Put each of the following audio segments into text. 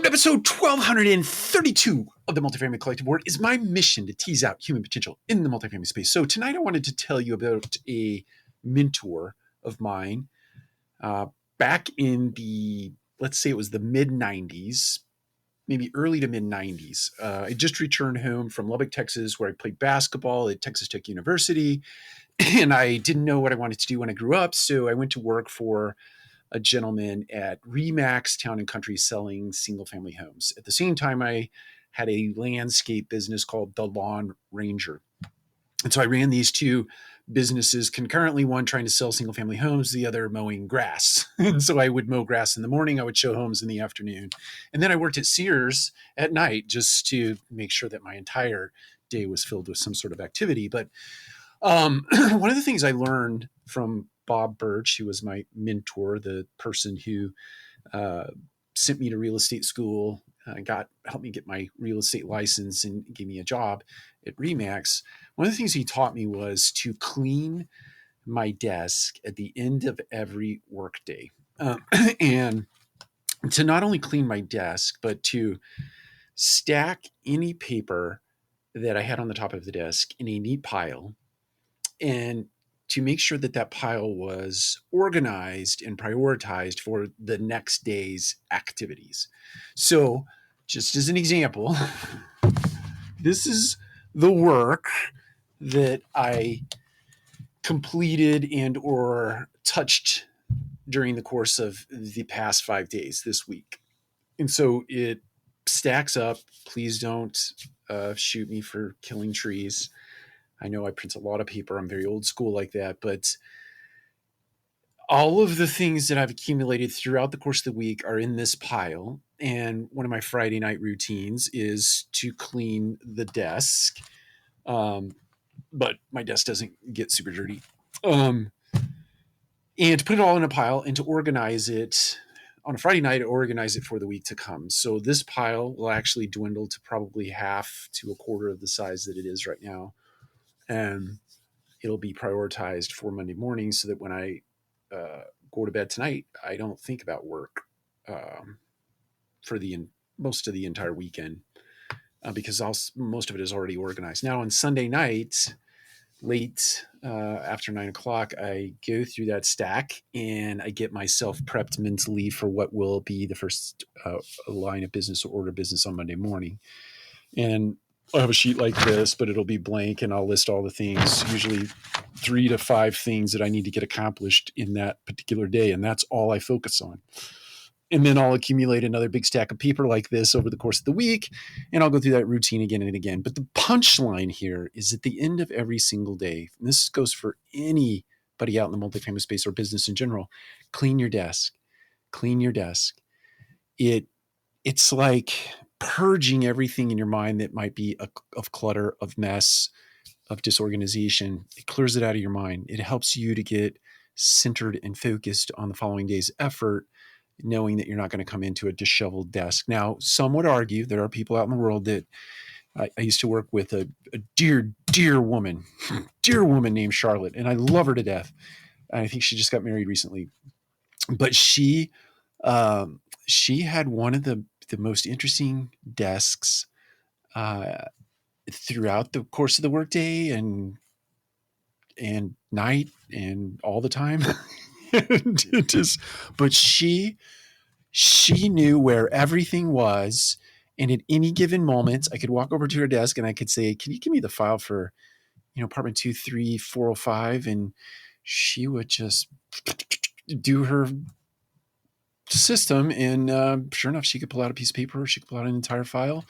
Episode 1232 of the Multifamily Collective, where it is my mission to tease out human potential in the multifamily space. So tonight I wanted to tell you about a mentor of mine back in the, let's say it was the mid 90s, maybe early to mid 90s. I just returned home from Lubbock, Texas, where I played basketball at Texas Tech University. And I didn't know what I wanted to do when I grew up. So I went to work for a gentleman at Remax Town and Country selling single family homes. At the same time, I had a landscape business called The Lawn Ranger. And so I ran these two businesses concurrently, one trying to sell single family homes, the other mowing grass. And so I would mow grass in the morning, I would show homes in the afternoon. And then I worked at Sears at night just to make sure that my entire day was filled with some sort of activity. But one of the things I learned from Bob Birch, who was my mentor, the person who sent me to real estate school, helped me get my real estate license and gave me a job at Remax. One of the things he taught me was to clean my desk at the end of every workday, and to not only clean my desk, but to stack any paper that I had on the top of the desk in a neat pile, and to make sure that that pile was organized and prioritized for the next day's activities. So just as an example, this is the work that I completed and or touched during the course of the past 5 days this week. And so it stacks up. Please don't shoot me for killing trees. I know I print a lot of paper. I'm very old school like that, but all of the things that I've accumulated throughout the course of the week are in this pile. And one of my Friday night routines is to clean the desk. But my desk doesn't get super dirty. And to put it all in a pile and to organize it on a Friday night, organize it for the week to come. So this pile will actually dwindle to probably half to a quarter of the size that it is right now. And it'll be prioritized for Monday morning so that when I go to bed tonight, I don't think about work for most of the entire weekend because most of it is already organized. Now on Sunday night, late after 9 o'clock, I go through that stack and I get myself prepped mentally for what will be the first line of business or order of business on Monday morning. And I'll have a sheet like this, but it'll be blank and I'll list all the things, usually 3 to 5 things that I need to get accomplished in that particular day. And that's all I focus on. And then I'll accumulate another big stack of paper like this over the course of the week. And I'll go through that routine again and again. But the punchline here is at the end of every single day, and this goes for anybody out in the multifamily space or business in general, clean your desk. Clean your desk. It's like purging everything in your mind that might be of clutter, of mess, of disorganization. It clears it out of your mind. It helps you to get centered and focused on the following day's effort, knowing that you're not going to come into a disheveled desk. Now, some would argue there are people out in the world that I used to work with a dear woman named Charlotte, and I love her to death. I think she just got married recently, but she had one of the most interesting desks throughout the course of the workday and night and all the time. But she knew where everything was. And at any given moment, I could walk over to her desk and I could say, "Can you give me the file for, apartment 23405?" And she would just do her system. And sure enough, she could pull out a piece of paper, or she could pull out an entire file,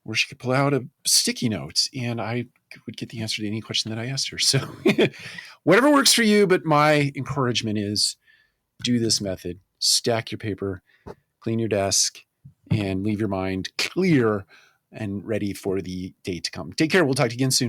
or she could pull out a sticky note, and I would get the answer to any question that I asked her. So whatever works for you, but my encouragement is do this method. Stack your paper, clean your desk, and leave your mind clear and ready for the day to come. Take care. We'll talk to you again soon.